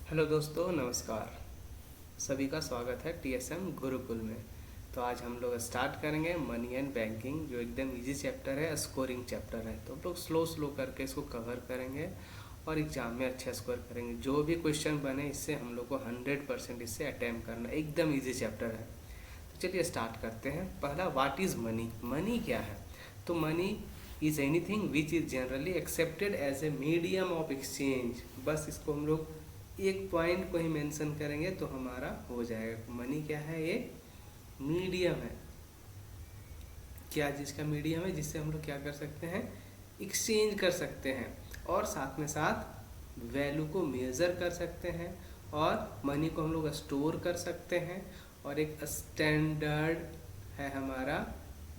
Hello दोस्तों, नमस्कार। सभी का स्वागत है टीएसएम गुरुकुल में। तो आज हम लोग स्टार्ट करेंगे मनी एंड बैंकिंग, जो एकदम इजी चैप्टर है, स्कोरिंग चैप्टर है। तो हम लोग स्लो करके इसको कवर करेंगे और एग्जाम में अच्छा स्कोर करेंगे। जो भी क्वेश्चन बने इससे हम लोग को 100% इससे अटैम्प्ट करना, एकदम ईजी चैप्टर है। तो चलिए स्टार्ट करते हैं। पहला, व्हाट इज़ मनी। मनी क्या है? तो money is anything which is generally accepted as a medium of exchange. बस इसको हम लोग एक पॉइंट को ही मेंशन करेंगे तो हमारा हो जाएगा। मनी क्या है? ये मीडियम है। क्या चीज़ का मीडियम है? जिससे हम लोग क्या कर सकते हैं? एक्सचेंज कर सकते हैं और साथ में साथ वैल्यू को मेज़र कर सकते हैं और मनी को हम लोग स्टोर कर सकते हैं। और एक स्टैंडर्ड है हमारा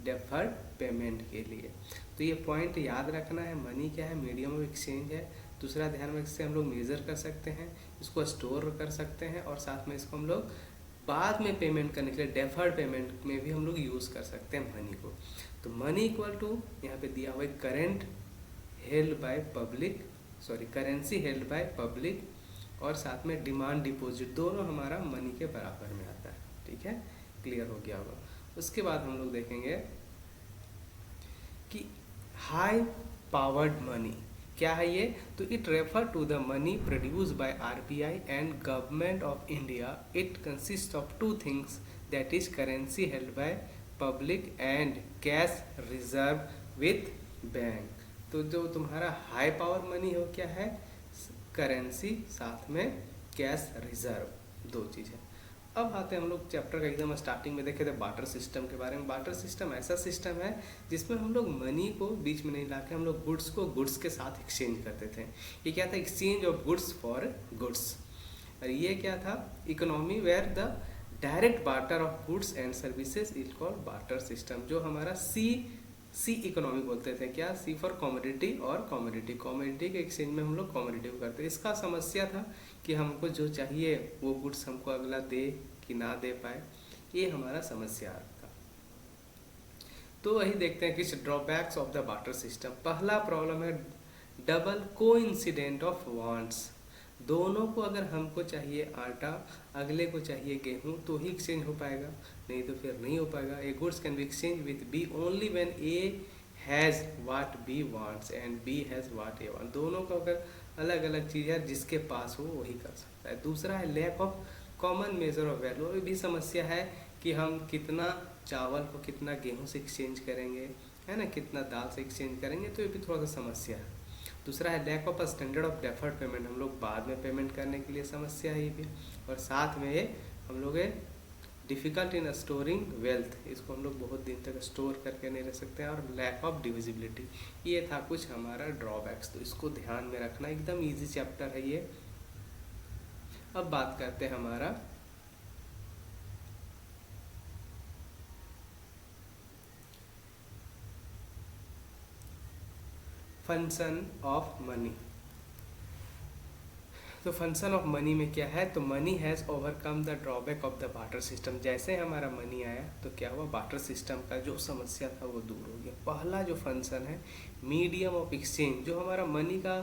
डेफर्ड पेमेंट के लिए। तो ये पॉइंट याद रखना है। मनी क्या है? मीडियम ऑफ एक्सचेंज है। दूसरा ध्यान में, इससे हम लोग मेज़र कर सकते हैं, इसको स्टोर कर सकते हैं और साथ में इसको हम लोग बाद में पेमेंट करने के लिए डेफर्ड पेमेंट में भी हम लोग यूज़ कर सकते हैं मनी को। तो मनी इक्वल टू, यहाँ पे दिया हुआ है, current held by public, currency held by public और साथ में डिमांड डिपॉजिट, दोनों हमारा मनी के बराबर में आता है। ठीक है, क्लियर हो गया होगा। उसके बाद हम लोग देखेंगे कि हाई पावर्ड मनी क्या है ये। तो it refer to the money produce by RBI and government of India. It consist of two things, that is currency held by public and cash reserve with bank. तो जो तुम्हारा high power money हो, क्या है? Currency, साथ में cash reserve, दो चीज़ है। अब आते हैं हम लोग चैप्टर का एकदम स्टार्टिंग में देखे थे बार्टर सिस्टम के बारे में। बार्टर सिस्टम ऐसा सिस्टम है जिसमें हम लोग मनी को बीच में नहीं लाके हम लोग गुड्स को गुड्स के साथ एक्सचेंज करते थे। ये क्या था? Exchange of goods for goods. और ये क्या था? Economy where the direct barter of goods and services is called barter system. जो हमारा सी इकोनॉमी बोलते थे। क्या? सी फॉर कॉमोडिटी और कॉमोडिटी के एक्सचेंज में हम लोग कॉमोडिटी को करते। इसका समस्या था कि हमको जो चाहिए वो गुड्स हमको अगला दे कि ना दे पाए, ये हमारा समस्या था। तो वही देखते हैं कुछ drawbacks of the barter system. पहला प्रॉब्लम है डबल कोइंसिडेंट ऑफ वांट्स। दोनों को, अगर हमको चाहिए आटा, अगले को चाहिए गेहूं, तो ही एक्सचेंज हो पाएगा, नहीं तो फिर नहीं हो पाएगा। A goods can be exchange with B only when A has what B wants and B has what A want. दोनों को अगर अलग अलग चीज़ है, जिसके पास हो वही कर सकता है। दूसरा है lack of common measure of value. ये भी समस्या है कि हम कितना चावल को कितना गेहूं से एक्सचेंज करेंगे, है ना, कितना दाल से एक्सचेंज करेंगे, तो ये भी थोड़ा सा समस्या है। दूसरा है lack of standard of deferred payment. हम लोग बाद में पेमेंट करने के लिए समस्या है ये भी। और साथ में ये हम लोग डिफ़िकल्ट इन स्टोरिंग वेल्थ, इसको हम लोग बहुत दिन तक स्टोर करके नहीं रह सकते हैं। और लैक ऑफ डिविजिबिलिटी, ये था कुछ हमारा ड्रॉबैक्स। तो इसको ध्यान में रखना, एकदम ईजी चैप्टर है ये। अब बात करते हैं हमारा फंक्शन ऑफ मनी। तो फंक्शन ऑफ मनी में क्या है? तो money has overcome the drawback of the barter system. जैसे हमारा मनी आया तो क्या हुआ? बार्टर सिस्टम का जो समस्या था वो दूर हो गया। पहला जो फंक्शन है मीडियम ऑफ एक्सचेंज, जो हमारा मनी का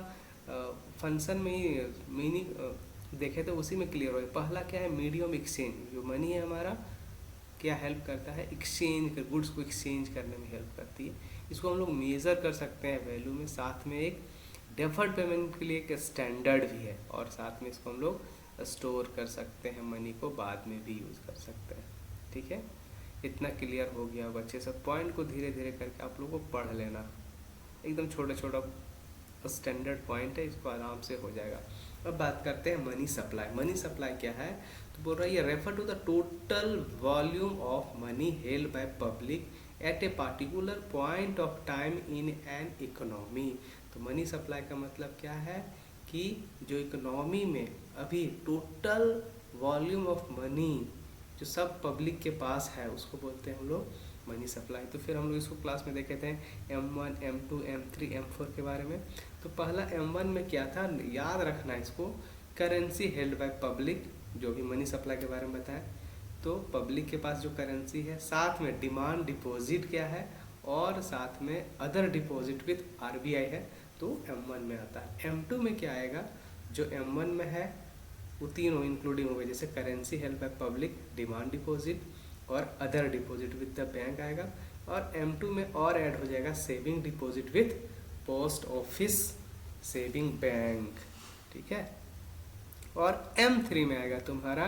फंक्शन में ही मीनिंग देखे तो उसी में क्लियर हो गया। पहला क्या है? Medium exchange. जो मनी है हमारा क्या हेल्प करता है? एक्सचेंज कर, गुड्स को एक्सचेंज करने में हेल्प करती है। इसको हम लोग मेज़र कर सकते हैं वैल्यू में। साथ में एक डेफर्ड पेमेंट के लिए एक स्टैंडर्ड भी है और साथ में इसको हम लोग स्टोर कर सकते हैं, मनी को बाद में भी यूज़ कर सकते हैं। ठीक है, इतना क्लियर हो गया बच्चे सब। पॉइंट को धीरे धीरे करके आप लोगों को पढ़ लेना, एकदम छोटा छोटा स्टैंडर्ड पॉइंट है, इसको आराम से हो जाएगा। अब बात करते हैं मनी सप्लाई। मनी सप्लाई क्या है? तो बोल रहा है ये refer to the total volume of money held by public at a particular point of time in an economy. तो मनी सप्लाई का मतलब क्या है कि जो इकोनॉमी में अभी टोटल वॉल्यूम ऑफ मनी जो सब पब्लिक के पास है, उसको बोलते हैं हम लोग मनी सप्लाई। तो फिर हम लोग इसको क्लास में देखे थे M1, M2, M3, M4 के बारे में। तो पहला M1 में क्या था, याद रखना इसको, करेंसी हेल्ड बाय पब्लिक, जो भी मनी सप्लाई के बारे में बताया। तो पब्लिक के पास जो करेंसी है, साथ में डिमांड डिपॉजिट क्या है, और साथ में अदर डिपॉजिट विथ आरबीआई है, तो M1 में आता है। M2 में क्या आएगा? जो M1 में है वो तीनों इंक्लूडिंग हो गए, जैसे currency help by public, demand deposit और other deposit with the bank आएगा। और M2 में और ऐड हो जाएगा saving deposit with post office saving bank, ठीक है। और M3 में आएगा तुम्हारा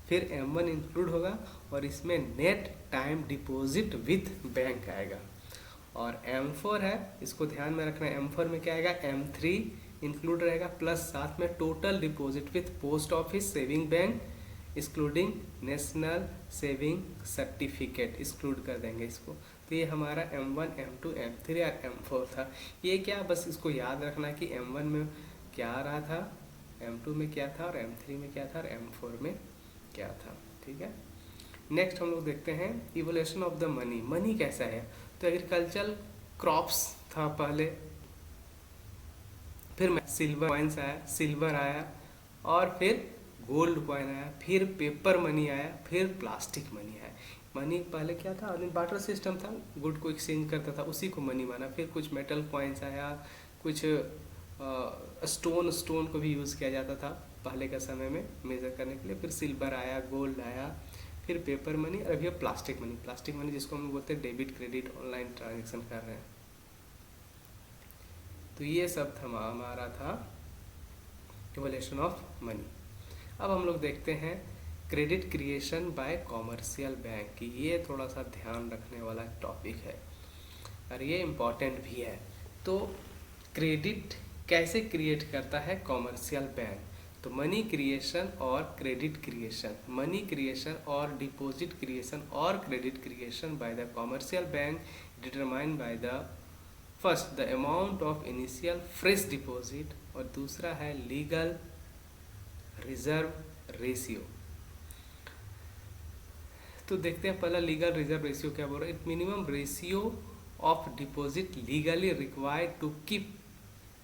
फिर M1 इंक्लूड होगा और इसमें net time deposit with bank आएगा। और M4 है, इसको ध्यान में रखना है, M4 में क्या आएगा, M3 इंक्लूड रहेगा प्लस साथ में total deposit with post office saving bank excluding national saving certificate exclude कर देंगे इसको। तो ये हमारा M1, M2, M3 और M4 था। ये क्या, बस इसको याद रखना कि M1 में क्या आ रहा था, M2 में क्या था और M3 में क्या था और M4 में क्या था, ठीक है। नेक्स्ट हम लोग देखते हैं evolution of the money. Money कैसा है, तो एग्रीकल्चरल क्रॉप्स था पहले, फिर सिल्वर कॉइन्स आया, सिल्वर आया और फिर गोल्ड कॉइन आया, फिर पेपर मनी आया, फिर प्लास्टिक मनी आया। मनी पहले क्या था, बार्टर सिस्टम था, गुड को एक्सचेंज करता था, उसी को मनी माना। फिर कुछ मेटल कॉइन्स आया, कुछ स्टोन को भी यूज़ किया जाता था पहले के समय में मेजर करने के लिए। फिर सिल्वर आया, गोल्ड आया, फिर पेपर मनी और अभी प्लास्टिक मनी। प्लास्टिक मनी जिसको हम बोलते हैं डेबिट क्रेडिट ऑनलाइन ट्रांजेक्शन कर रहे हैं। तो ये सब था हमारा था इवोल्यूशन ऑफ मनी। अब हम लोग देखते हैं credit creation bye commercial bank की। ये थोड़ा सा ध्यान रखने वाला टॉपिक है और ये इम्पॉर्टेंट भी है। तो क्रेडिट कैसे क्रिएट करता है कॉमर्शियल बैंक, तो मनी क्रिएशन और क्रेडिट क्रिएशन, मनी क्रिएशन और डिपॉजिट क्रिएशन और credit creation bye the commercial bank determine by the first the amount of initial fresh deposit और दूसरा है लीगल रिजर्व रेशियो। तो देखते हैं पहला लीगल रिजर्व रेशियो क्या बोल रहा है, it minimum ratio of deposit legally required to keep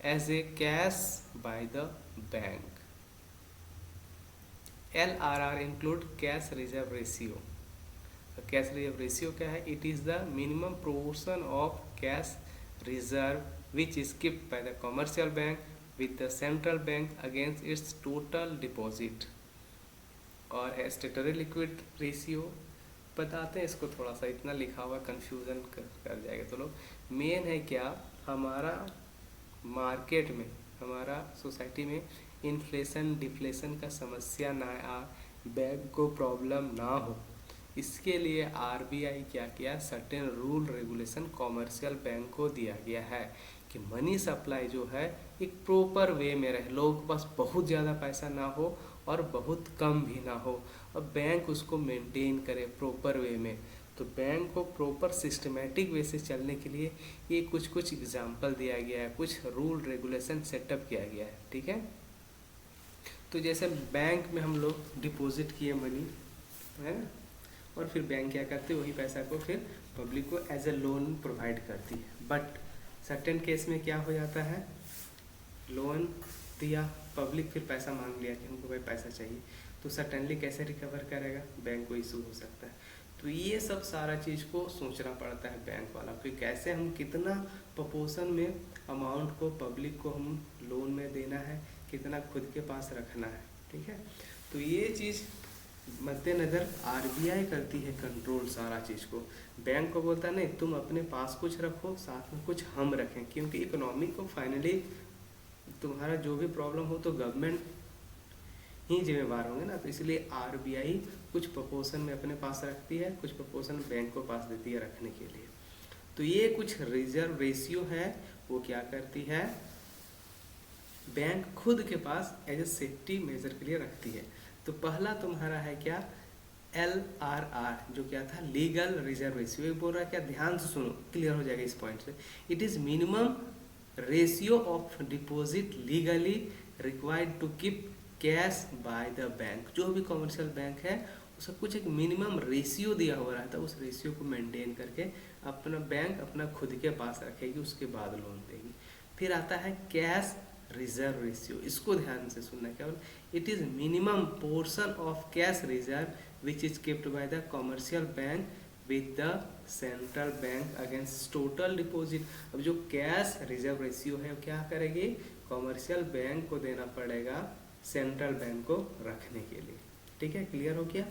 as a cash by the bank. LRR include cash reserve ratio. Cash reserve ratio क्या है, it is the minimum proportion of cash reserve which is kept by the commercial bank with the central bank against its total deposit। और है statutory liquid ratio, बताते हैं इसको, थोड़ा सा इतना लिखा हुआ कंफ्यूजन कर जाएगा तो लोग। मेन है क्या, हमारा मार्केट में, हमारा सोसाइटी में इन्फ्लेशन डिफ्लेशन का समस्या ना आ, बैंक को प्रॉब्लम ना हो, इसके लिए RBI क्या किया, certain rule regulation commercial bank को दिया गया है कि मनी सप्लाई जो है एक प्रॉपर वे में रहे, लोगों के पास बहुत ज़्यादा पैसा ना हो और बहुत कम भी ना हो, और बैंक उसको मेंटेन करे प्रॉपर वे में। तो बैंक को प्रॉपर सिस्टमेटिक वे से चलने के लिए ये कुछ एग्जाम्पल दिया गया है, कुछ रूल रेगुलेशन सेटअप किया गया है, ठीक है। तो जैसे बैंक में हम लोग डिपॉजिट किए मनी, है ना, और फिर बैंक क्या करते हैं, वही पैसा को फिर पब्लिक को एज ए लोन प्रोवाइड करती है। बट सर्टेन केस में क्या हो जाता है, लोन दिया, पब्लिक फिर पैसा मांग लिया कि हमको भाई पैसा चाहिए, तो सर्टेनली कैसे रिकवर करेगा, बैंक को इशू हो सकता है। तो ये सब सारा चीज़ को सोचना पड़ता है बैंक वाला कि कैसे हम कितना प्रपोर्शन में अमाउंट को पब्लिक को हम लोन में देना है, कितना खुद के पास रखना है, ठीक है। तो ये चीज़ मद्देनज़र RBI करती है कंट्रोल सारा चीज़ को। बैंक को बोलता है नहीं, तुम अपने पास कुछ रखो, साथ में कुछ हम रखें, क्योंकि इकोनॉमी को फाइनली तुम्हारा जो भी प्रॉब्लम हो तो गवर्नमेंट ही जिम्मेवार होंगे ना। तो इसलिए RBI कुछ प्रपोर्शन में अपने पास रखती है, कुछ प्रपोर्शन बैंक को पास देती है रखने के लिए। तो ये कुछ रिजर्व रेशियो है, वो क्या करती है, बैंक खुद के पास एज ए सेफ्टी मेजर के लिए रखती है। तो पहला तुम्हारा है क्या, LRR, जो क्या था, लीगल रिजर्व रेशियो। बोल रहा है क्या, ध्यान से सुनो, क्लियर हो जाएगा इस पॉइंट से। It is minimum ratio of deposit legally required to keep cash by the bank. जो भी कॉमर्शियल बैंक है उसका कुछ एक मिनिमम रेशियो दिया हुआ रहता है, उस रेशियो को मेंटेन करके अपना बैंक अपना खुद के पास रखेगी, उसके बाद लोन देगी। फिर आता है कैश रिजर्व रेशियो, इसको ध्यान से सुनना केवल। It is minimum portion of cash reserve which is kept bye the commercial bank with the central bank against total deposit. अब जो कैश रिजर्व रेशियो है क्या करेगी, कॉमर्शियल बैंक को देना पड़ेगा सेंट्रल बैंक को रखने के लिए। ठीक है, क्लियर हो गया?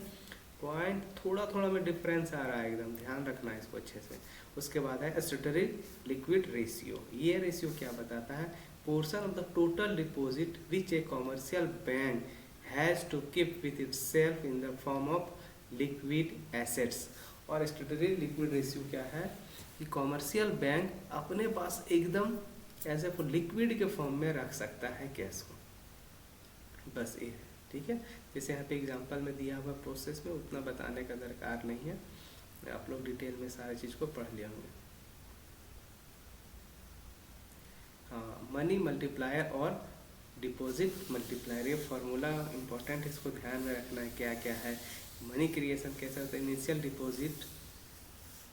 पॉइंट थोड़ा थोड़ा में डिफरेंस आ रहा है, एकदम ध्यान रखना है इसको अच्छे से। उसके बाद है स्टेटरी लिक्विड रेशियो। ये रेशियो क्या बताता है? Portion of the total deposit which a commercial bank has to keep with itself in the form of liquid assets. और स्टेटरी लिक्विड रेशियो क्या है कि कॉमर्शियल बैंक अपने पास एकदम एज ए लिक्विड के फॉर्म में रख सकता है कैश को, बस ये है। ठीक है, जैसे यहाँ पे एग्जांपल में दिया हुआ प्रोसेस में उतना बताने का दरकार नहीं है, आप लोग डिटेल में सारी चीज़ को पढ़ लिया होंगे। हाँ, मनी मल्टीप्लायर और डिपॉजिट मल्टीप्लायर, ये फार्मूला इम्पोर्टेंट, इसको ध्यान में रखना है क्या क्या है। मनी क्रिएशन कैसे होता है? इनिशियल डिपॉजिट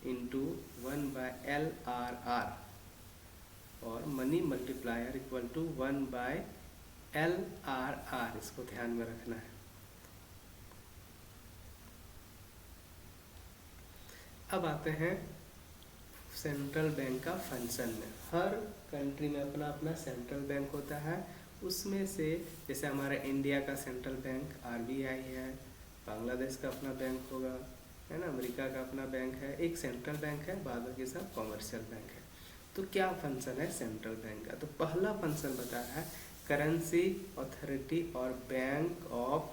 इंटू 1/LRR और money multiplier equal to 1/LRR, इसको ध्यान में रखना है। अब आते हैं सेंट्रल बैंक का फंक्शन में। हर कंट्री में अपना अपना सेंट्रल बैंक होता है, उसमें से जैसे हमारा इंडिया का सेंट्रल बैंक RBI है, बांग्लादेश का अपना बैंक होगा, है ना, अमेरिका का अपना बैंक है, एक सेंट्रल बैंक है, बाकी के सब कॉमर्शियल बैंक है। तो क्या फंक्शन है सेंट्रल बैंक का? तो पहला फंक्शन बता रहा है करेंसी अथॉरिटी और bank of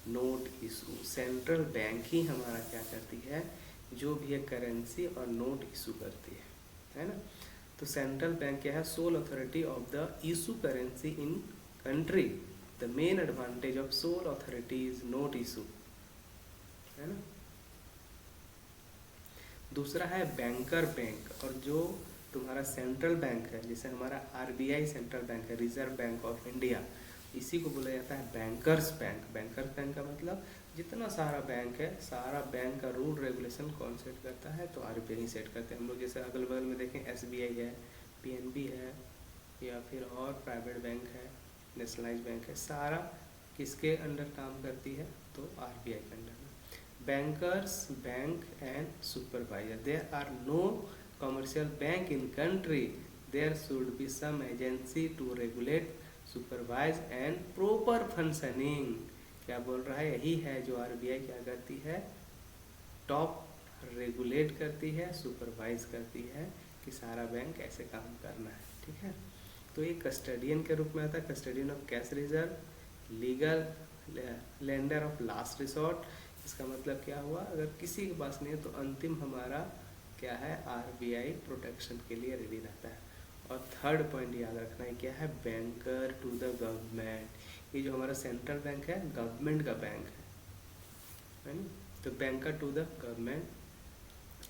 note issue. Central bank ही हमारा क्या करती है? जो भी है करेंसी और नोट इशू करती है ना। तो सेंट्रल बैंक क्या है? Soul authority of the issue currency in country. The main advantage of soul authority is note issue, है ना। दूसरा है बैंकर बैंक, और जो तुम्हारा सेंट्रल बैंक है, जैसे हमारा RBI सेंट्रल बैंक है, रिजर्व बैंक ऑफ इंडिया, इसी को बोला जाता है बैंकर्स बैंक। बैंकर्स बैंक का मतलब जितना सारा बैंक है, सारा बैंक का रूल रेगुलेशन कौन सेट करता है? तो RBI सेट करते हैं। हम लोग जैसे अगल बगल में देखें SBI है, PNB है, या फिर और प्राइवेट बैंक है, नेशनलाइज बैंक है, सारा किसके अंडर काम करती है? तो RBI के अंडर में। Bankers bank and supervisor, there are no commercial bank in country, there should be some agency to regulate, supervise and proper functioning. क्या बोल रहा है? यही है जो RBI क्या करती है? टॉप रेगुलेट करती है, सुपरवाइज करती है कि सारा बैंक ऐसे काम करना है। ठीक है, तो ये कस्टडियन के रूप में आता है, custodian of cash reserve, legal lender of last resort. इसका मतलब क्या हुआ? अगर किसी के पास नहीं है तो अंतिम हमारा क्या है? RBI प्रोटेक्शन के लिए रेडी रहता है। और थर्ड पॉइंट याद रखना है क्या है? Banker to the government. ये जो हमारा सेंट्रल बैंक है, गवर्नमेंट का बैंक है ना। तो banker to the government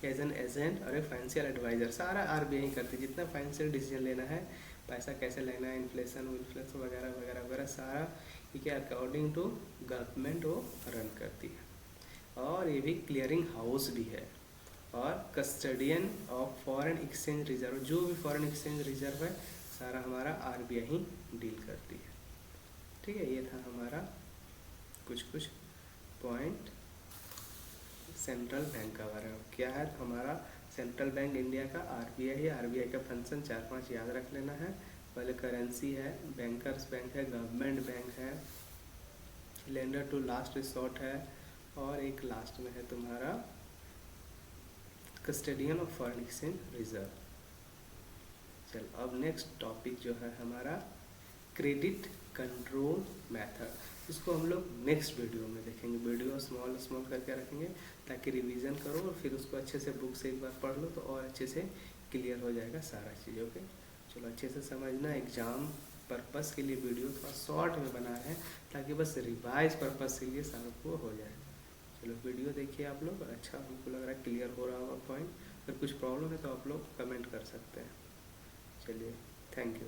as an agent और ए फाइनेंशियल एडवाइजर, सारा RBI करती है। जितना फाइनेंशियल डिसीजन लेना है, पैसा कैसे लेना है, इन्फ्लेशन विन्फ्लेशन वगैरह वगैरह वगैरह, सारा ये क्या अकॉर्डिंग टू गवर्नमेंट वो रन करती है। और ये भी क्लियरिंग हाउस भी है, और custodian of foreign exchange reserve, जो भी फॉरेन एक्सचेंज रिजर्व है सारा हमारा RBI ही डील करती है। ठीक है, ये था हमारा कुछ पॉइंट सेंट्रल बैंक का बारे में। क्या है हमारा सेंट्रल बैंक इंडिया का? RBI है। RBI का फंक्शन 4-5 याद रख लेना है। पहले करेंसी है, बैंकर्स बैंक है, गवर्नमेंट बैंक है, लेंडर टू लास्ट रिसोर्ट है, और एक लास्ट में है तुम्हारा custodian of foreign exchange reserve. चल, अब नेक्स्ट टॉपिक जो है हमारा क्रेडिट कंट्रोल मेथड, इसको हम लोग नेक्स्ट वीडियो में देखेंगे। वीडियो स्मॉल करके रखेंगे ताकि रिवीजन करो और फिर उसको अच्छे से बुक से एक बार पढ़ लो तो और अच्छे से क्लियर हो जाएगा सारा चीज़। ओके, चलो अच्छे से समझना। एग्ज़ाम पर्पस के लिए वीडियो थोड़ा शॉर्ट में बना है ताकि बस रिवाइज पर्पस के लिए सबको हो जाए। चलो वीडियो देखिए आप लोग, अच्छा हमको लग रहा है क्लियर हो रहा होगा पॉइंट। अगर कुछ प्रॉब्लम है तो आप लोग कमेंट कर सकते हैं। चलिए, थैंक यू।